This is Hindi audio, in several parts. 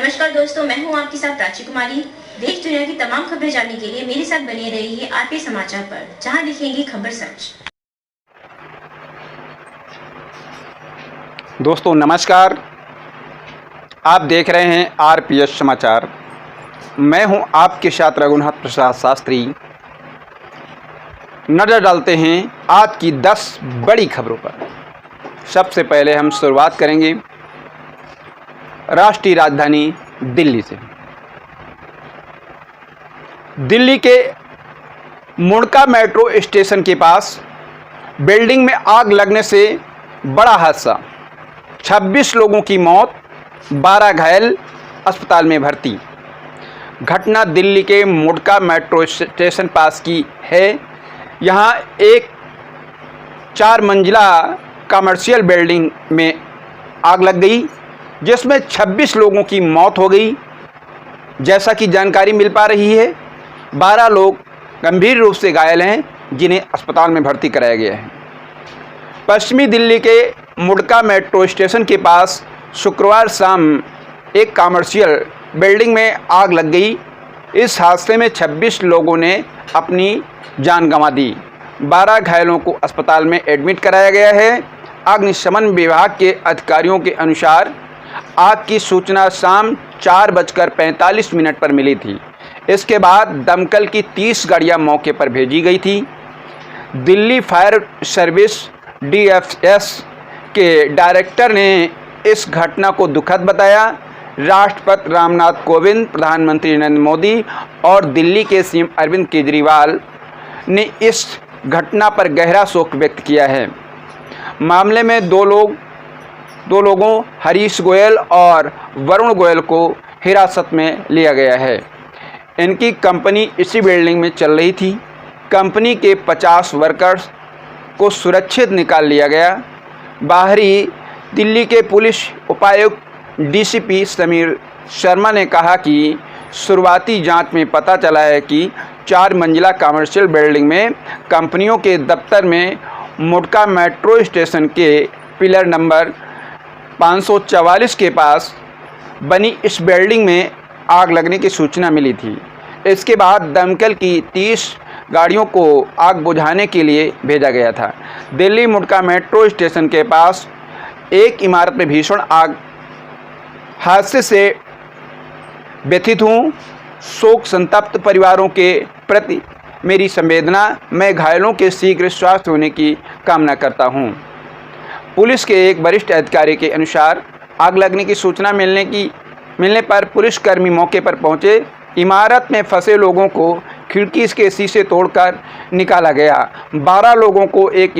नमस्कार दोस्तों, मैं हूं आपके साथ प्राची कुमारी। देश दुनिया की तमाम खबरें जानने के लिए मेरे साथ बने रहिए आरपी समाचार पर, जहां लिखेंगे खबर सच। दोस्तों नमस्कार, आप देख रहे हैं आरपीएस समाचार। मैं हूं आपके साथ रघुनाथ प्रसाद शास्त्री। नजर डालते हैं आज की 10 बड़ी खबरों पर। सबसे पहले हम शुरुआत करेंगे राष्ट्रीय राजधानी दिल्ली से। दिल्ली के मुंडका मेट्रो स्टेशन के पास बिल्डिंग में आग लगने से बड़ा हादसा, 26 लोगों की मौत, 12 घायल, अस्पताल में भर्ती। घटना दिल्ली के मुंडका मेट्रो स्टेशन पास की है। यहाँ एक 4 मंजिला कमर्शियल बिल्डिंग में आग लग गई, जिसमें 26 लोगों की मौत हो गई। जैसा कि जानकारी मिल पा रही है, 12 लोग गंभीर रूप से घायल हैं, जिन्हें अस्पताल में भर्ती कराया गया है। पश्चिमी दिल्ली के मुंडका मेट्रो स्टेशन के पास शुक्रवार शाम एक कमर्शियल बिल्डिंग में आग लग गई। इस हादसे में 26 लोगों ने अपनी जान गंवा दी। 12 घायलों को अस्पताल में एडमिट कराया गया है। अग्निशमन विभाग के अधिकारियों के अनुसार आग की सूचना शाम 4:45 पर मिली थी। इसके बाद दमकल की 30 गाड़ियां मौके पर भेजी गई थी। दिल्ली फायर सर्विस DFS के डायरेक्टर ने इस घटना को दुखद बताया। राष्ट्रपति रामनाथ कोविंद, प्रधानमंत्री नरेंद्र मोदी और दिल्ली के सीएम अरविंद केजरीवाल ने इस घटना पर गहरा शोक व्यक्त किया है। मामले में दो लोगों हरीश गोयल और वरुण गोयल को हिरासत में लिया गया है। इनकी कंपनी इसी बिल्डिंग में चल रही थी। कंपनी के 50 वर्कर्स को सुरक्षित निकाल लिया गया। बाहरी दिल्ली के पुलिस उपायुक्त DCP समीर शर्मा ने कहा कि शुरुआती जांच में पता चला है कि 4 मंजिला कमर्शियल बिल्डिंग में कंपनियों के दफ्तर में मुंडका मेट्रो स्टेशन के पिलर नंबर 544 के पास बनी इस बिल्डिंग में आग लगने की सूचना मिली थी। इसके बाद दमकल की 30 गाड़ियों को आग बुझाने के लिए भेजा गया था। दिल्ली मुंडका मेट्रो स्टेशन के पास एक इमारत में भीषण आग हादसे से व्यथित हूँ। शोक संतप्त परिवारों के प्रति मेरी संवेदना। मैं घायलों के शीघ्र स्वास्थ्य होने की कामना करता हूँ। पुलिस के एक वरिष्ठ अधिकारी के अनुसार आग लगने की सूचना मिलने पर पुलिसकर्मी मौके पर पहुंचे। इमारत में फंसे लोगों को खिड़की के शीशे तोड़कर निकाला गया। 12 लोगों को एक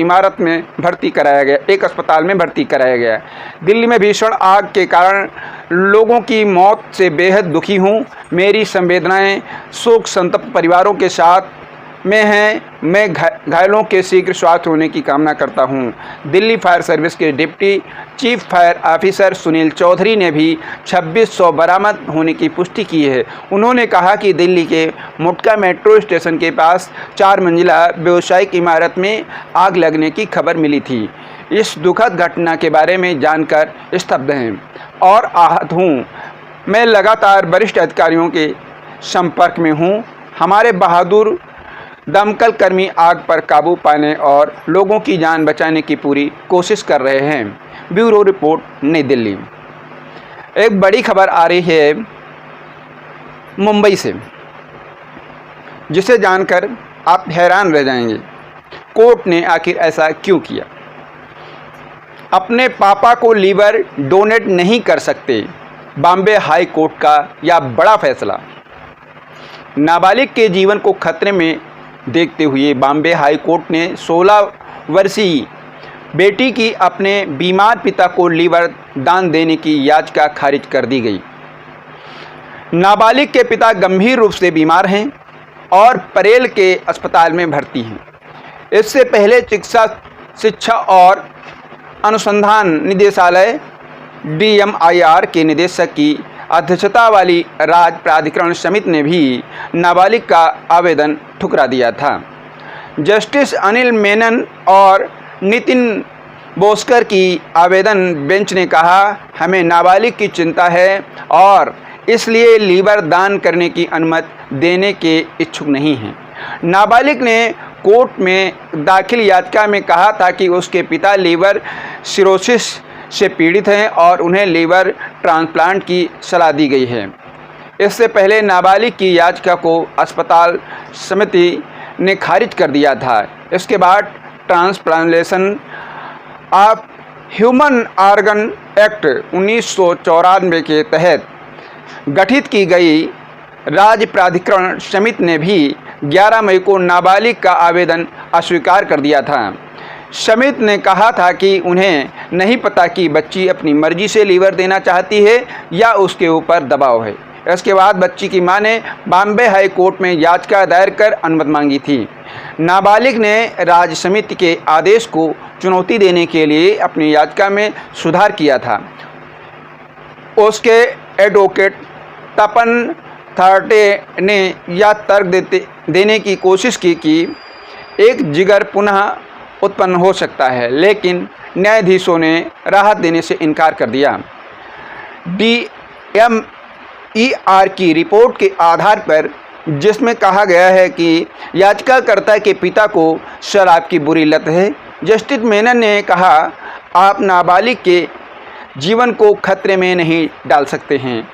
अस्पताल में भर्ती कराया गया। दिल्ली में भीषण आग के कारण लोगों की मौत से बेहद दुखी हूँ। मेरी संवेदनाएं शोक संतप्त परिवारों के साथ में हैं। मैं घायलों के शीघ्र स्वास्थ्य होने की कामना करता हूं। दिल्ली फायर सर्विस के deputy chief fire officer Sunil Chaudhary ने भी 2600 बरामद होने की पुष्टि की है। उन्होंने कहा कि दिल्ली के मुंडका मेट्रो स्टेशन के पास 4 मंजिला व्यावसायिक इमारत में आग लगने की खबर मिली थी। इस दुखद घटना के बारे में जानकर स्तब्ध हैं और आहत हूँ। मैं लगातार वरिष्ठ अधिकारियों के संपर्क में हूँ। हमारे बहादुर दमकल कर्मी आग पर काबू पाने और लोगों की जान बचाने की पूरी कोशिश कर रहे हैं। ब्यूरो रिपोर्ट, नई दिल्ली। एक बड़ी खबर आ रही है मुंबई से, जिसे जानकर आप हैरान रह जाएंगे। कोर्ट ने आखिर ऐसा क्यों किया? अपने पापा को लीवर डोनेट नहीं कर सकते, बॉम्बे हाई कोर्ट का यह बड़ा फैसला। नाबालिग के जीवन को खतरे में देखते हुए बॉम्बे हाई कोर्ट ने 16 वर्षीय बेटी की अपने बीमार पिता को लीवर दान देने की याचिका खारिज कर दी गई। नाबालिग के पिता गंभीर रूप से बीमार हैं और परेल के अस्पताल में भर्ती हैं। इससे पहले चिकित्सा शिक्षा और अनुसंधान निदेशालय DMIR के निदेशक की अध्यक्षता वाली राज्य प्राधिकरण समिति ने भी नाबालिग का आवेदन ठुकरा दिया था। जस्टिस अनिल मेनन और नितिन बोस्कर की आवेदन बेंच ने कहा, हमें नाबालिग की चिंता है और इसलिए लीवर दान करने की अनुमति देने के इच्छुक नहीं हैं। नाबालिग ने कोर्ट में दाखिल याचिका में कहा था कि उसके पिता लीवर सिरोसिस से पीड़ित हैं और उन्हें लीवर ट्रांसप्लांट की सलाह दी गई है। इससे पहले नाबालिग की याचिका को अस्पताल समिति ने खारिज कर दिया था। इसके बाद transplantation of human organ act 1994 के तहत गठित की गई राज्य प्राधिकरण समिति ने भी 11 मई को नाबालिग का आवेदन अस्वीकार कर दिया था। समिति ने कहा था कि उन्हें नहीं पता कि बच्ची अपनी मर्जी से लीवर देना चाहती है या उसके ऊपर दबाव है। इसके बाद बच्ची की मां ने बॉम्बे हाई कोर्ट में याचिका दायर कर अनुमति मांगी थी। नाबालिग ने राज्य समिति के आदेश को चुनौती देने के लिए अपनी याचिका में सुधार किया था। उसके एडवोकेट तपन थाटे ने यह तर्क देने की कोशिश की कि एक जिगर पुनः उत्पन्न हो सकता है, लेकिन न्यायाधीशों ने राहत देने से इनकार कर दिया। DMER की रिपोर्ट के आधार पर, जिसमें कहा गया है कि याचिकाकर्ता के पिता को शराब की बुरी लत है, जस्टिस मेनन ने कहा, आप नाबालिग के जीवन को खतरे में नहीं डाल सकते हैं।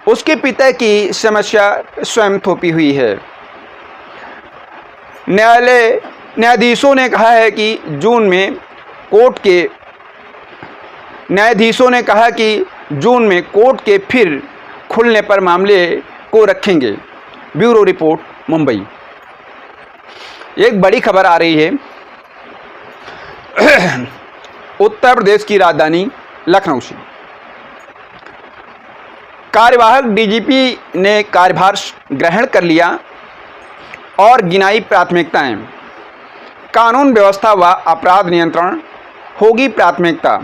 उसके पिता की समस्या स्वयं थोपी हुई है। न्यायाधीशों ने कहा कि जून में कोर्ट के फिर खुलने पर मामले को रखेंगे। Bureau report, Mumbai. एक बड़ी खबर आ रही है उत्तर प्रदेश की राजधानी लखनऊ से। कार्यवाहक डीजीपी ने कार्यभार ग्रहण कर लिया और गिनाई प्राथमिकताएं। कानून व्यवस्था व अपराध नियंत्रण होगी प्राथमिकता।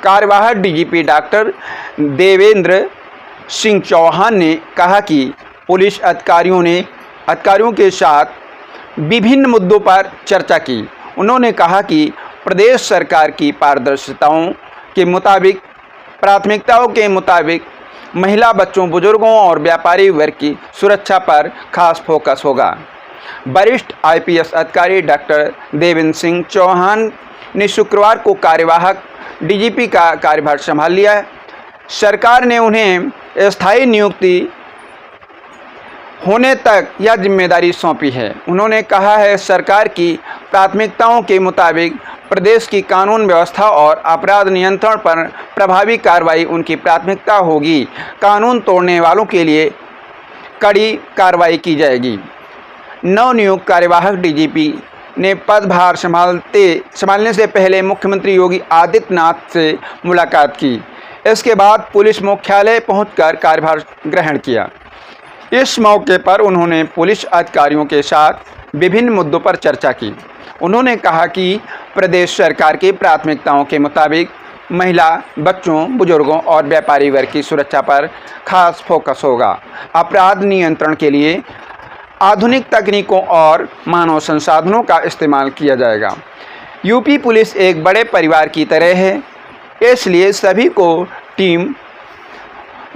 कार्यवाहक डीजीपी डॉक्टर देवेंद्र सिंह चौहान ने कहा कि पुलिस अधिकारियों के साथ विभिन्न मुद्दों पर चर्चा की। उन्होंने कहा कि प्रदेश सरकार की प्राथमिकताओं के मुताबिक महिला, बच्चों, बुजुर्गों और व्यापारी वर्ग की सुरक्षा पर खास फोकस होगा। वरिष्ठ आईपीएस अधिकारी डॉक्टर देवेंद्र सिंह चौहान ने शुक्रवार को कार्यवाहक डीजीपी का कार्यभार संभाल लिया। सरकार ने उन्हें स्थायी नियुक्ति होने तक यह जिम्मेदारी सौंपी है। उन्होंने कहा है, सरकार की प्राथमिकताओं के मुताबिक प्रदेश की कानून व्यवस्था और अपराध नियंत्रण पर प्रभावी कार्रवाई उनकी प्राथमिकता होगी। कानून तोड़ने वालों के लिए कड़ी कार्रवाई की जाएगी। नवनियुक्त कार्यवाहक डीजीपी ने पदभार संभालने से पहले मुख्यमंत्री योगी आदित्यनाथ से मुलाकात की। इसके बाद पुलिस मुख्यालय पहुंचकर कार्यभार ग्रहण किया। इस मौके पर उन्होंने पुलिस अधिकारियों के साथ विभिन्न मुद्दों पर चर्चा की। उन्होंने कहा कि प्रदेश सरकार की प्राथमिकताओं के मुताबिक महिला, बच्चों, बुजुर्गों और व्यापारी वर्ग की सुरक्षा पर खास फोकस होगा। अपराध नियंत्रण के लिए आधुनिक तकनीकों और मानव संसाधनों का इस्तेमाल किया जाएगा। यूपी पुलिस एक बड़े परिवार की तरह है, इसलिए सभी को टीम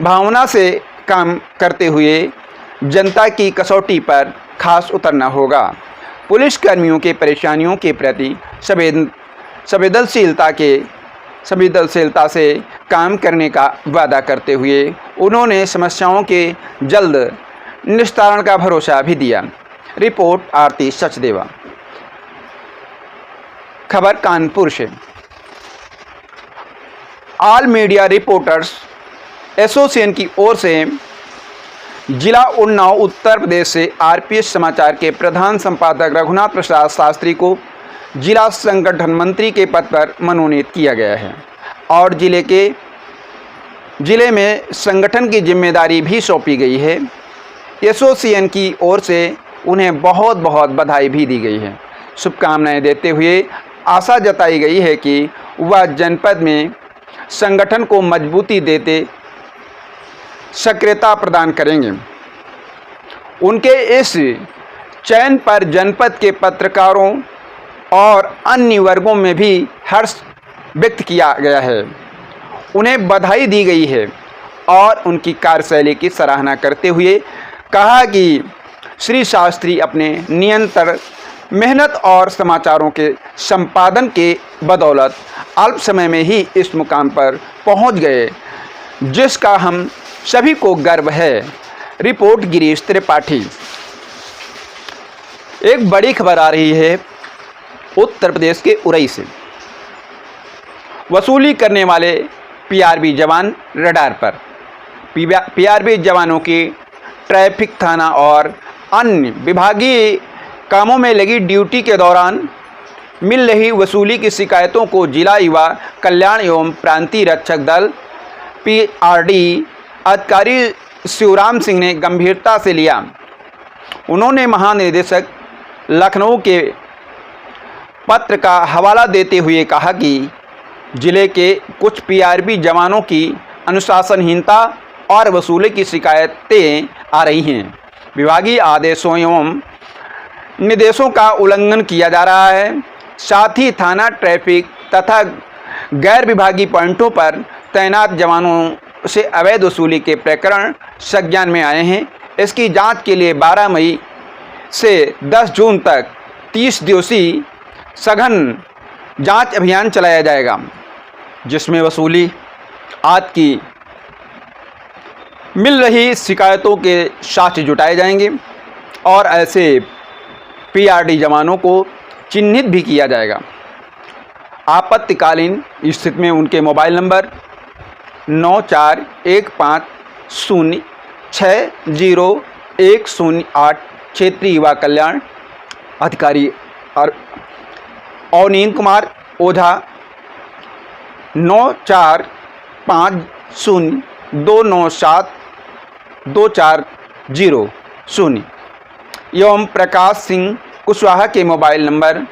भावना से काम करते हुए जनता की कसौटी पर खास उतरना होगा। पुलिसकर्मियों के परेशानियों के प्रति संवेदनशीलता से काम करने का वादा करते हुए उन्होंने समस्याओं के जल्द निस्तारण का भरोसा भी दिया। रिपोर्ट आरती सचदेवा। खबर कानपुर से। ऑल मीडिया रिपोर्टर्स एसोसिएशन की ओर से जिला उन्नाव उत्तर प्रदेश से आरपीएस समाचार के प्रधान संपादक रघुनाथ प्रसाद शास्त्री को जिला संगठन मंत्री के पद पर मनोनीत किया गया है और जिले में संगठन की जिम्मेदारी भी सौंपी गई है। एसोसिएशन की ओर से उन्हें बहुत बहुत बधाई भी दी गई है। शुभकामनाएं देते हुए आशा जताई गई है कि वह जनपद में संगठन को मजबूती देते सक्रियता प्रदान करेंगे। उनके इस चयन पर जनपद के पत्रकारों और अन्य वर्गों में भी हर्ष व्यक्त किया गया है। उन्हें बधाई दी गई है और उनकी कार्यशैली की सराहना करते हुए कहा कि श्री शास्त्री अपने निरंतर मेहनत और समाचारों के संपादन के बदौलत अल्प समय में ही इस मुकाम पर पहुंच गए, जिसका हम सभी को गर्व है। रिपोर्ट गिरीश त्रिपाठी। एक बड़ी खबर आ रही है उत्तर प्रदेश के उरई से। वसूली करने वाले पीआरबी जवान रडार पर। पीआरबी जवानों की ट्रैफिक थाना और अन्य विभागीय कामों में लगी ड्यूटी के दौरान मिल रही वसूली की शिकायतों को जिला युवा कल्याण एवं प्रांतीय रक्षक दल पीआरडी अधिकारी शिवराम सिंह ने गंभीरता से लिया। उन्होंने महानिदेशक लखनऊ के पत्र का हवाला देते हुए कहा कि जिले के कुछ पीआरबी जवानों की अनुशासनहीनता और वसूली की शिकायतें आ रही हैं। विभागीय आदेशों एवं निर्देशों का उल्लंघन किया जा रहा है। साथ ही थाना ट्रैफिक तथा गैर विभागीय पॉइंटों पर तैनात जवानों से अवैध वसूली के प्रकरण संज्ञान में आए हैं। इसकी जांच के लिए 12 मई से 10 जून तक 30 दिवसीय सघन जांच अभियान चलाया जाएगा, जिसमें वसूली आदि की मिल रही शिकायतों के साक्ष्य जुटाए जाएंगे और ऐसे पीआरडी जवानों को चिन्हित भी किया जाएगा। आपातकालीन स्थिति में उनके मोबाइल नंबर 9415060108 क्षेत्रीय युवा कल्याण अधिकारी और अवनींद्र कुमार ओझा 9450297240 एवं प्रकाश सिंह कुशवाहा के मोबाइल नंबर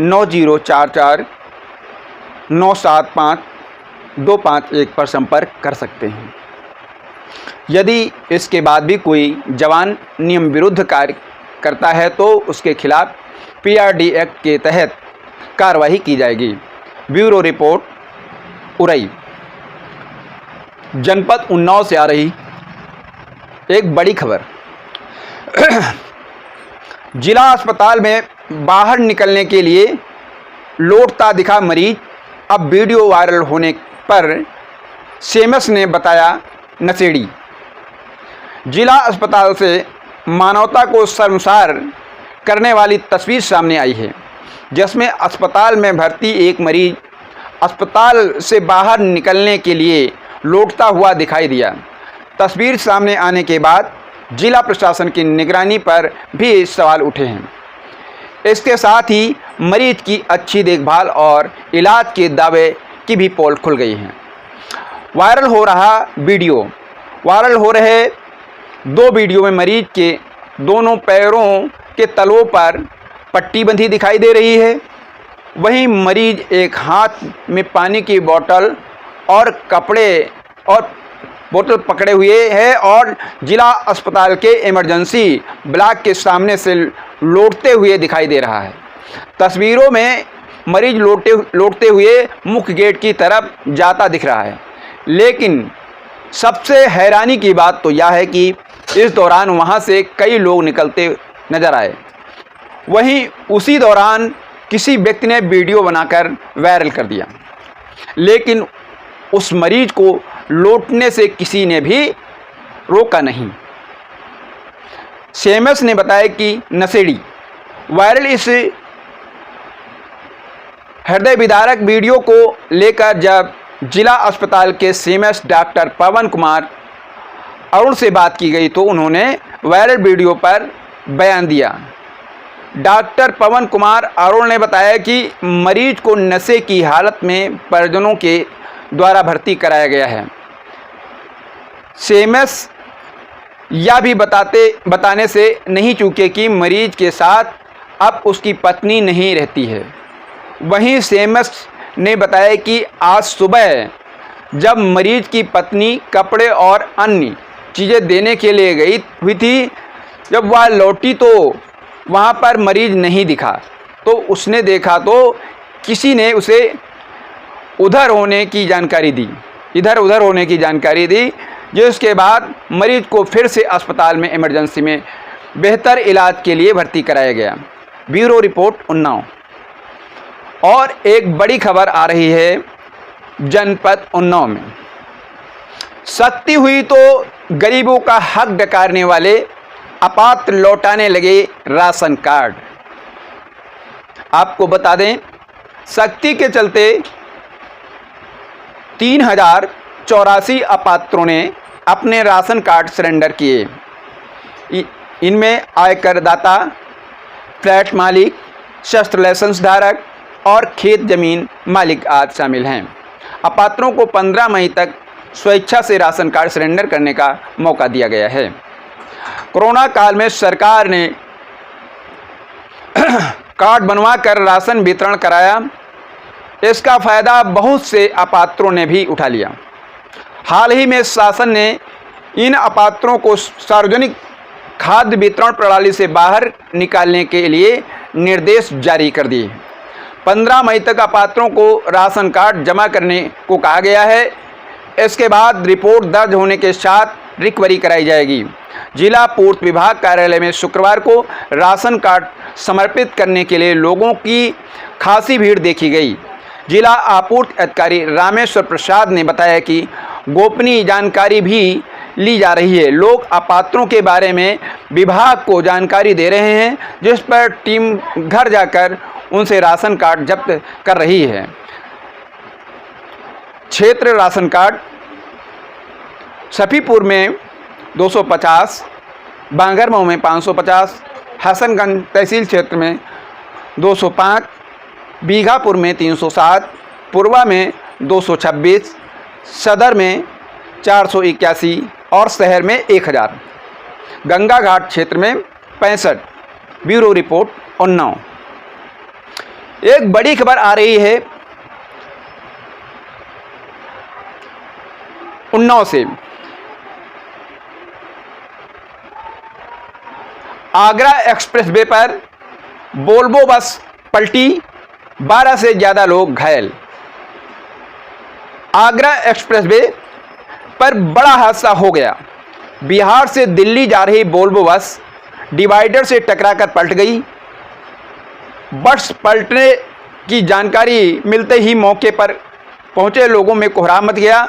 9044975251 पर संपर्क कर सकते हैं। यदि इसके बाद भी कोई जवान नियम विरुद्ध कार्य करता है तो उसके खिलाफ पीआरडी एक्ट के तहत कार्रवाई की जाएगी। Bureau report Orai. जनपद उन्नाव से आ रही एक बड़ी खबर। जिला अस्पताल में बाहर निकलने के लिए लौटता दिखा मरीज। अब वीडियो वायरल होने पर सीएमएस ने बताया नशेड़ी। जिला अस्पताल से मानवता को शर्मसार करने वाली तस्वीर सामने आई है, जिसमें अस्पताल में भर्ती एक मरीज अस्पताल से बाहर निकलने के लिए लौटता हुआ दिखाई दिया। तस्वीर सामने आने के बाद जिला प्रशासन की निगरानी पर भी सवाल उठे हैं। इसके साथ ही मरीज की अच्छी देखभाल और इलाज के दावे की भी पोल खुल गई है। वायरल हो रहे 2 वीडियो में मरीज के दोनों पैरों के तलवों पर पट्टी बंधी दिखाई दे रही है। वहीं मरीज एक हाथ में पानी की बोतल और कपड़े और बोतल पकड़े हुए है और जिला अस्पताल के इमरजेंसी ब्लॉक के सामने से लौटते हुए दिखाई दे रहा है। तस्वीरों में मरीज लौटते हुए मुख्य गेट की तरफ जाता दिख रहा है, लेकिन सबसे हैरानी की बात तो यह है कि इस दौरान वहां से कई लोग निकलते नजर आए। वहीं उसी दौरान किसी व्यक्ति ने वीडियो बनाकर वायरल कर दिया, लेकिन उस मरीज को लौटने से किसी ने भी रोका नहीं। सीएमएस ने बताया कि नशेड़ी। वायरल इस हृदय विदारक वीडियो को लेकर जब जिला अस्पताल के सीएमएस डॉक्टर पवन कुमार अरुण से बात की गई तो उन्होंने वायरल वीडियो पर बयान दिया। डॉक्टर पवन कुमार अरुण ने बताया कि मरीज को नशे की हालत में परिजनों के द्वारा भर्ती कराया गया है। सीएमएस यह भी बताने से नहीं चूके कि मरीज के साथ अब उसकी पत्नी नहीं रहती है। वहीं सीएमएस ने बताया कि आज सुबह जब मरीज की पत्नी कपड़े और अन्य चीज़ें देने के लिए गई हुई थी, जब वह लौटी तो वहाँ पर मरीज नहीं दिखा। तो उसने देखा तो किसी ने उसे उधर होने की जानकारी दी। इधर उधर होने की जानकारी दी, जिसके बाद मरीज को फिर से अस्पताल में इमरजेंसी में बेहतर इलाज के लिए भर्ती कराया गया। Bureau report Unnao. और एक बड़ी खबर आ रही है जनपद उन्नाव में। सख्ती हुई तो गरीबों का हक डकारने वाले अपात्र लौटाने लगे राशन कार्ड। आपको बता दें, सख्ती के चलते 3084 अपात्रों ने अपने राशन कार्ड सरेंडर किए। इनमें आयकर दाता, फ्लैट मालिक, शस्त्र लाइसेंस धारक और खेत जमीन मालिक आदि शामिल हैं। अपात्रों को 15 मई तक स्वेच्छा से राशन कार्ड सरेंडर करने का मौका दिया गया है। कोरोना काल में सरकार ने कार्ड बनवा कर राशन वितरण कराया। इसका फायदा बहुत से अपात्रों ने भी उठा लिया। हाल ही में शासन ने इन अपात्रों को सार्वजनिक खाद्य वितरण प्रणाली से बाहर निकालने के लिए निर्देश जारी कर दिए। 15 मई तक अपात्रों को राशन कार्ड जमा करने को कहा गया है। इसके बाद रिपोर्ट दर्ज होने के साथ रिकवरी कराई जाएगी। जिला पूर्त विभाग कार्यालय में शुक्रवार को राशन कार्ड समर्पित करने के लिए लोगों की खासी भीड़ देखी गई। जिला आपूर्ति अधिकारी रामेश्वर प्रसाद ने बताया कि गोपनीय जानकारी भी ली जा रही है। लोग अपात्रों के बारे में विभाग को जानकारी दे रहे हैं, जिस पर टीम घर जाकर उनसे राशन कार्ड जब्त कर रही है। क्षेत्र राशन कार्ड सफीपुर में 250, बांगरमऊ में 550, हसनगंज तहसील क्षेत्र में 205, बीघापुर में 307, पुरवा में 226, सदर में 481 और शहर में 1000। गंगा घाट क्षेत्र में 65। Bureau report Unnao. एक बड़ी खबर आ रही है उन्नाव से। आगरा एक्सप्रेसवे पर वोल्वो बस पलटी, 12 से ज़्यादा लोग घायल। आगरा एक्सप्रेसवे पर बड़ा हादसा हो गया। बिहार से दिल्ली जा रही वोल्वो बस डिवाइडर से टकराकर पलट गई। बस पलटने की जानकारी मिलते ही मौके पर पहुंचे लोगों में कोहराम मच गया।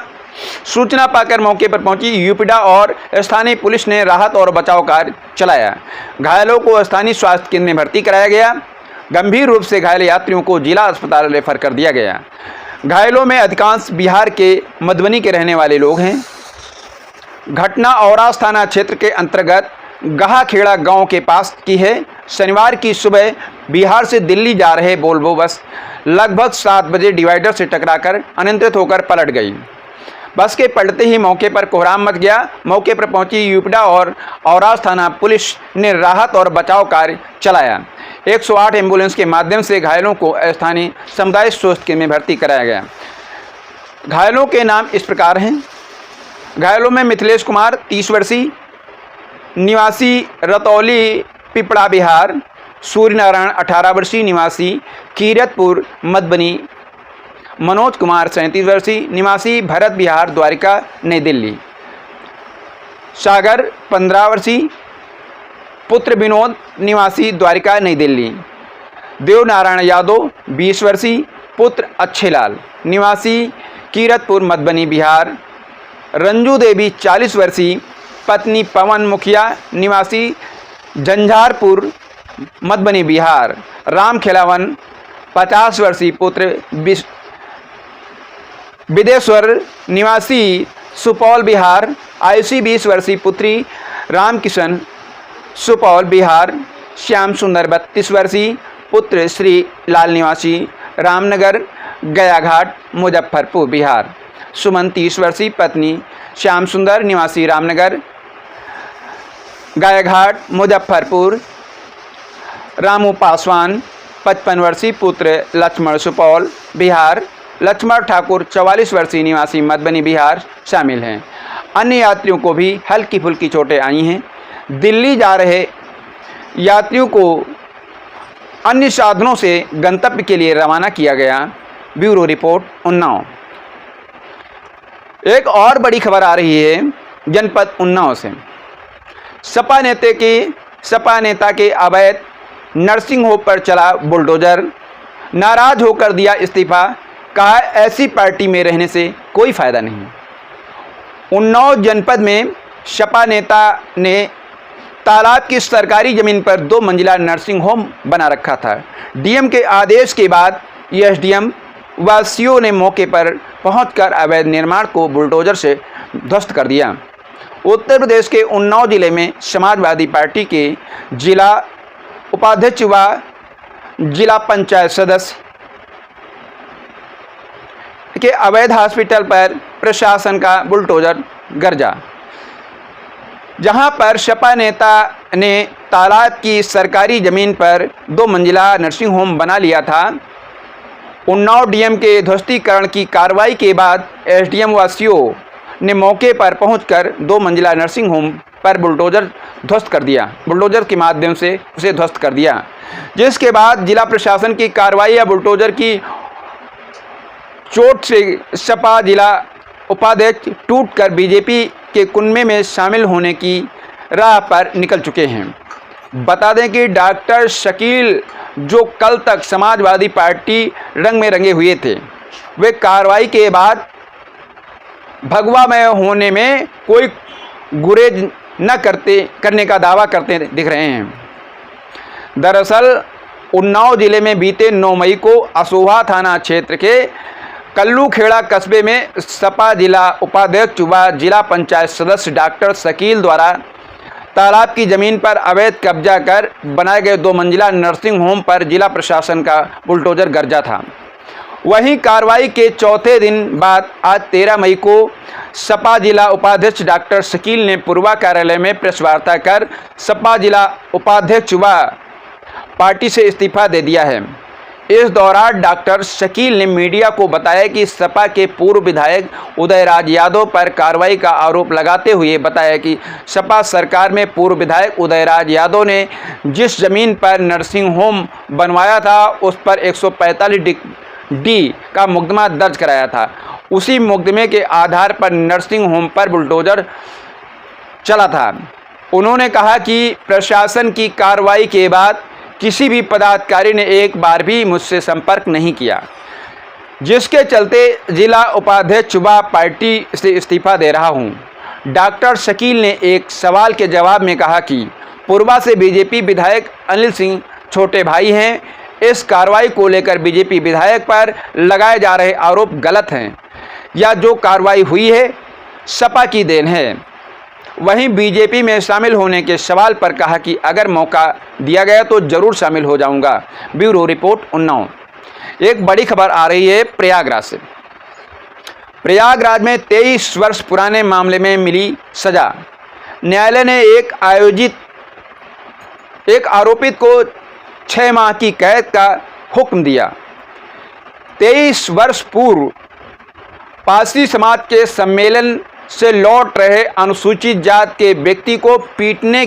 सूचना पाकर मौके पर पहुंची यूपीडा और स्थानीय पुलिस ने राहत और बचाव कार्य चलाया। घायलों को स्थानीय स्वास्थ्य केंद्र में भर्ती कराया गया। गंभीर रूप से घायल यात्रियों को जिला अस्पताल रेफर कर दिया गया। घायलों में अधिकांश बिहार के मधुबनी के रहने वाले लोग हैं। घटना औरास थाना क्षेत्र के अंतर्गत गहाखेड़ा गांव के पास की है। शनिवार की सुबह बिहार से दिल्ली जा रहे वोल्वो बस लगभग 7 बजे डिवाइडर से टकराकर अनियंत्रित होकर पलट गई। बस के पलटते ही मौके पर कोहराम मच गया। मौके पर पहुंची यूपीडा और औरास थाना पुलिस ने राहत और बचाव कार्य चलाया। 108 एम्बुलेंस के माध्यम से घायलों को स्थानीय सामुदायिक स्वास्थ्य केंद्र में भर्ती कराया गया। घायलों के नाम इस प्रकार हैं। घायलों में मिथिलेश कुमार 30 वर्षीय निवासी रतौली पिपड़ा बिहार, सूर्य नारायण 18 वर्षीय निवासी कीरतपुर मधुबनी, मनोज कुमार 37 वर्षीय निवासी भरत बिहार द्वारिका नई दिल्ली, सागर 15 वर्षीय पुत्र विनोद निवासी द्वारिका नई दिल्ली, देव नारायण यादव 20 वर्षीय पुत्र अच्छेलाल निवासी कीरतपुर मधुबनी बिहार, रंजू देवी 40 वर्षीय पत्नी पवन मुखिया निवासी झंझारपुर मधुबनी बिहार, राम खिलावन 50 वर्षीय पुत्र विदेश्वर निवासी सुपौल बिहार, आयुषी 20 वर्षीय पुत्री रामकिशन सुपौल बिहार, श्याम सुंदर 32 वर्षीय पुत्र श्री लाल निवासी रामनगर गयाघाट मुजफ्फरपुर बिहार, सुमन 30 वर्षीय पत्नी श्याम सुंदर निवासी रामनगर गयाघाट मुजफ्फरपुर, रामू पासवान 55 वर्षीय पुत्र लक्ष्मण सुपौल बिहार, लक्ष्मण ठाकुर 44 वर्षीय निवासी मधुबनी बिहार शामिल हैं। अन्य यात्रियों को भी हल्की फुल्की चोटें आई हैं। दिल्ली जा रहे यात्रियों को अन्य साधनों से गंतव्य के लिए रवाना किया गया। Bureau report Unnao. एक और बड़ी खबर आ रही है जनपद उन्नाव से। सपा नेता के अवैध नर्सिंग होम पर चला बुलडोजर, नाराज होकर दिया इस्तीफा, कहा ऐसी पार्टी में रहने से कोई फायदा नहीं। उन्नाव जनपद में सपा नेता ने तालाब की सरकारी जमीन पर 2 मंजिला नर्सिंग होम बना रखा था। डीएम के आदेश के बाद एसडीएम वासियों ने मौके पर पहुंचकर अवैध निर्माण को बुलडोजर से ध्वस्त कर दिया। उत्तर प्रदेश के उन्नाव जिले में समाजवादी पार्टी के जिला उपाध्यक्ष व जिला पंचायत सदस्य के अवैध हॉस्पिटल पर प्रशासन का बुलडोजर गरजा। जहां पर सपा नेता ने तालाब की सरकारी जमीन पर 2 मंजिला नर्सिंग होम बना लिया था। उन्नाव डीएम के ध्वस्तीकरण की कार्रवाई के बाद एसडीएम वासियों ने मौके पर पहुंचकर 2 मंजिला नर्सिंग होम पर बुलडोजर के माध्यम से उसे ध्वस्त कर दिया, जिसके बाद जिला प्रशासन की कार्रवाई या बुलडोजर की चोट से सपा जिला उपाध्यक्ष टूटकर बीजेपी के कुनबे में शामिल होने की राह पर निकल चुके हैं। बता दें कि डॉक्टर शकील जो कल तक समाजवादी पार्टी रंग में रंगे हुए थे, वे कार्रवाई के बाद भगवा में होने में कोई गुरेज न करने का दावा करते दिख रहे हैं। दरअसल उन्नाव जिले में बीते 9 मई को असोहा थाना क्षेत्र के कल्लूखेड़ा कस्बे में सपा जिला उपाध्यक्ष व जिला पंचायत सदस्य डॉक्टर शकील द्वारा तालाब की जमीन पर अवैध कब्जा कर बनाए गए 2 मंजिला नर्सिंग होम पर जिला प्रशासन का बुलडोजर गरजा था। वहीं कार्रवाई के चौथे दिन बाद आज 13 मई को सपा जिला उपाध्यक्ष डॉक्टर शकील ने पूर्वा कार्यालय में प्रेस वार्ता कर सपा जिला उपाध्यक्ष व पार्टी से इस्तीफा दे दिया है। इस दौरान डॉक्टर शकील ने मीडिया को बताया कि सपा के पूर्व विधायक उदयराज यादव पर कार्रवाई का आरोप लगाते हुए बताया कि सपा सरकार में पूर्व विधायक उदयराज यादव ने जिस जमीन पर नर्सिंग होम बनवाया था उस पर 145 डी का मुकदमा दर्ज कराया था। उसी मुकदमे के आधार पर नर्सिंग होम पर बुलडोजर चला था। उन्होंने कहा कि प्रशासन की कार्रवाई के बाद किसी भी पदाधिकारी ने एक बार भी मुझसे संपर्क नहीं किया, जिसके चलते जिला उपाध्यक्ष व पार्टी से इस्तीफा दे रहा हूं। डॉक्टर शकील ने एक सवाल के जवाब में कहा कि पूर्वा से बीजेपी विधायक अनिल सिंह छोटे भाई हैं। इस कार्रवाई को लेकर बीजेपी विधायक पर लगाए जा रहे आरोप गलत हैं या जो कार्रवाई हुई है सपा की देन है। वहीं बीजेपी में शामिल होने के सवाल पर कहा कि अगर मौका दिया गया तो जरूर शामिल हो जाऊंगा। Bureau report Unnao. एक बड़ी खबर आ रही है प्रयागराज से। प्रयागराज में 23 वर्ष पुराने मामले में मिली सजा। न्यायालय ने एक आरोपित को 6 माह की कैद का हुक्म दिया। 23 वर्ष पूर्व पारसी समाज के सम्मेलन से लौट रहे अनुसूचित जात के व्यक्ति को पीटने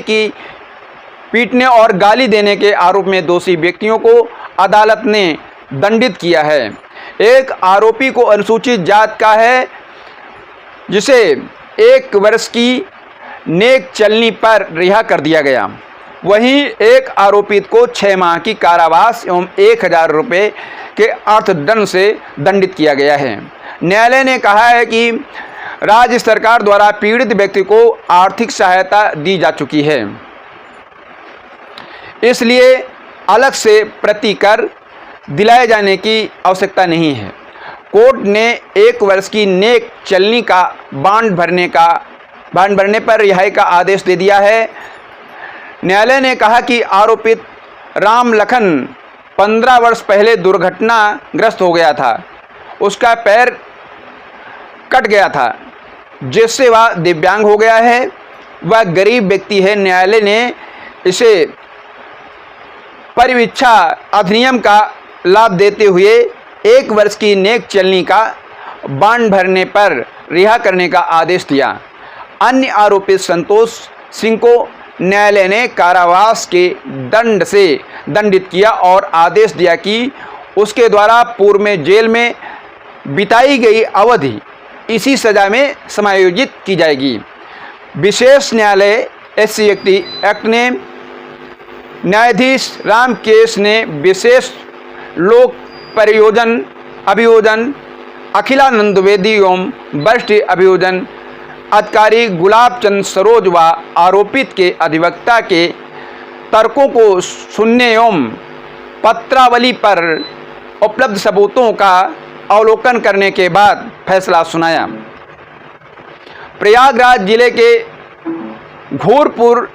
और गाली देने के आरोप में दोषी व्यक्तियों को अदालत ने दंडित किया है। एक आरोपी को अनुसूचित जात का है, जिसे 1 वर्ष की नेक चलनी पर रिहा कर दिया गया। वहीं एक आरोपित को 6 माह की कारावास एवं 1000 रुपये के अर्थदंड से दंडित किया गया है। न्यायालय ने कहा है कि राज्य सरकार द्वारा पीड़ित व्यक्ति को आर्थिक सहायता दी जा चुकी है, इसलिए अलग से प्रति कर दिलाए जाने की आवश्यकता नहीं है। कोर्ट ने 1 वर्ष की नेक चलनी का बांड भरने पर रिहाई का आदेश दे दिया है। न्यायालय ने कहा कि आरोपित राम लखन 15 वर्ष पहले दुर्घटनाग्रस्त हो गया था। उसका पैर कट गया था, जिससे वह दिव्यांग हो गया है। वह गरीब व्यक्ति है। न्यायालय ने इसे परिवीक्षा अधिनियम का लाभ देते हुए 1 वर्ष की नेक चलनी का बांड भरने पर रिहा करने का आदेश दिया। अन्य आरोपित संतोष सिंह को न्यायालय ने कारावास के दंड से दंडित किया और आदेश दिया कि उसके द्वारा पूर्व में जेल में बिताई गई अवधि इसी सज़ा में समायोजित की जाएगी। विशेष न्यायालय SC एक्ट ने न्यायाधीश रामकेश ने विशेष लोक परियोजन अभियोजन अखिलानंद द्विवेदी एवं वरिष्ठ अभियोजन अधिकारी गुलाब चंद सरोज व आरोपित के अधिवक्ता के तर्कों को सुनने एवं पत्रावली पर उपलब्ध सबूतों का अवलोकन करने के बाद फैसला सुनाया। प्रयागराज जिले के घोरपुर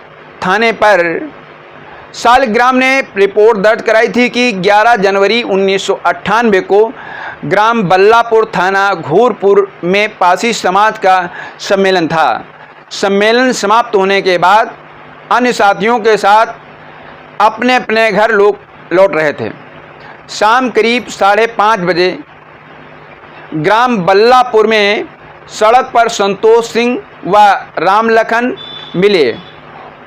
थाने पर शालिग्राम ने रिपोर्ट दर्ज कराई थी कि 11 जनवरी 1998 को ग्राम बल्लापुर थाना घोरपुर में पासी समाज का सम्मेलन था। सम्मेलन समाप्त होने के बाद अन्य साथियों के साथ अपने अपने घर लोग लौट रहे थे। शाम करीब 5:30 बजे ग्राम बल्लापुर में सड़क पर संतोष सिंह व रामलखन मिले।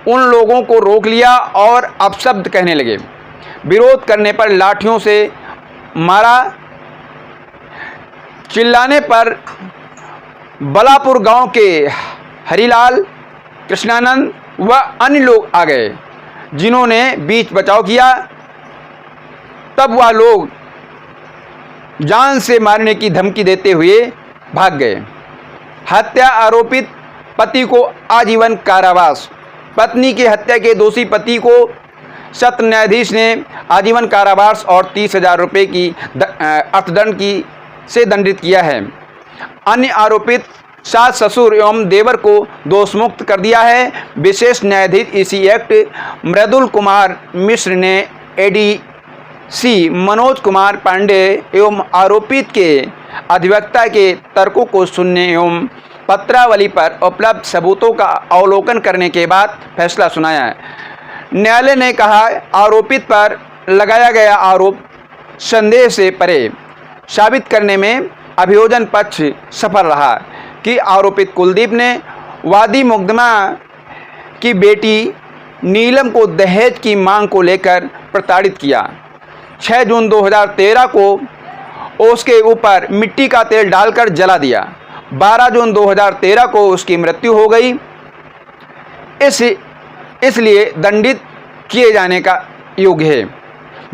उन लोगों को रोक लिया और अपशब्द कहने लगे। विरोध करने पर लाठियों से मारा। चिल्लाने पर बल्लापुर गांव के हरिलाल, कृष्णानंद व अन्य लोग आ गए, जिन्होंने बीच बचाव किया। तब वह लोग जान से मारने की धमकी देते हुए भाग गए। हत्या आरोपित पति को आजीवन कारावास, पत्नी की हत्या के दोषी पति को सत्र न्यायाधीश ने आजीवन कारावास और 30,000 रुपये की अर्थदंड की से दंडित किया है। अन्य आरोपित सास, ससुर एवं देवर को दोषमुक्त कर दिया है। विशेष न्यायाधीश SC एक्ट मृदुल कुमार मिश्र ने ADC मनोज कुमार पांडे एवं आरोपित के अधिवक्ता के तर्कों को सुनने एवं पत्रावली पर उपलब्ध सबूतों का अवलोकन करने के बाद फैसला सुनाया है। न्यायालय ने कहा, आरोपित पर लगाया गया आरोप संदेह से परे साबित करने में अभियोजन पक्ष सफल रहा कि आरोपित कुलदीप ने वादी मुकदमा की बेटी नीलम को दहेज की मांग को लेकर प्रताड़ित किया। 6 जून 2013 को उसके ऊपर मिट्टी का तेल डालकर जला दिया। 12 जून 2013 को उसकी मृत्यु हो गई। इसलिए दंडित किए जाने का योग्य है।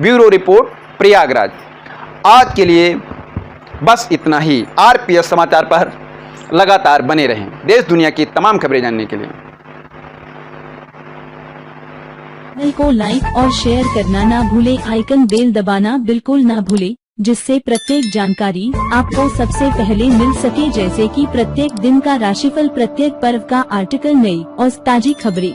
Bureau report, Prayagraj. आज के लिए बस इतना ही। RPS समाचार पर लगातार बने रहें देश दुनिया की तमाम खबरें जानने के लिए। चैनल को लाइक और शेयर करना ना भूले, आइकन बेल दबाना बिल्कुल ना भूले, जिससे प्रत्येक जानकारी आपको सबसे पहले मिल सके, जैसे कि प्रत्येक दिन का राशिफल, प्रत्येक पर्व का आर्टिकल, नई और ताजी खबरें।